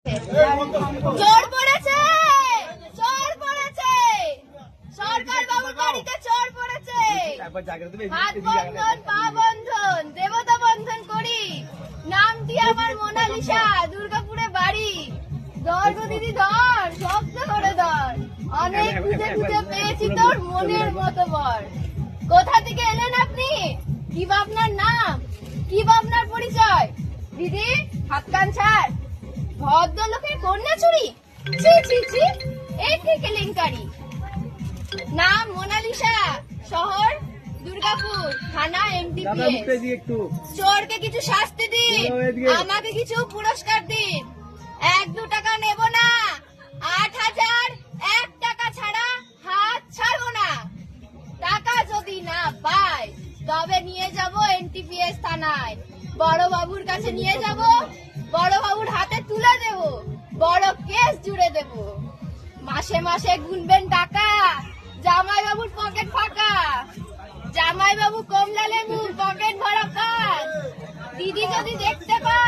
চোর পড়েছে, চোর পড়েছে, সরকার বাবুর বাড়িতে চোর পড়েছে। হাত বন্ধন, পা বন্ধন, দেবতা বন্ধন করি। নামটি আমার মোনালিসা, দুর্গাপুরে বাড়ি। ধর গো দিদি ধর, শব্দ করে ধর। অনেক খুঁজে খুঁজে পেয়েছি তোর মনের মতো বর। কোথা থেকে এলেন আপনি? কি বা আপনার নাম? কি বা আপনার পরিচয়? দিদি হাত কান ছাড়। ভদ্রলোকের কন্যা চুরি, ছি ছি ছি, এ কি কেলেঙ্কারি। নাম মোনালিসা, শহর দুর্গাপুর, থানা এনটিপিএস। চোরকে কিছু শাস্তি দিন, আমাকে কিছু পুরস্কার দিন। 1-2 টাকা নেব না, 8,000 1 টাকা ছাড়া হাত ছাড়বো না। টাকা যদি না পাই তবে নিয়ে যাব এনটিপিএস থানায়। বড় বাবুর কাছে নিয়ে যাব, বড় বাবুর হাতে তুলে দেব, বড় কেস জুড়ে দেব। মাসে মাসে গুনবেন টাকা, জামাই বাবুর পকেট ফাঁকা। জামাই বাবু কমলা লেবু, পকেট ভরা কাজ। দিদি যদি দেখতে পায়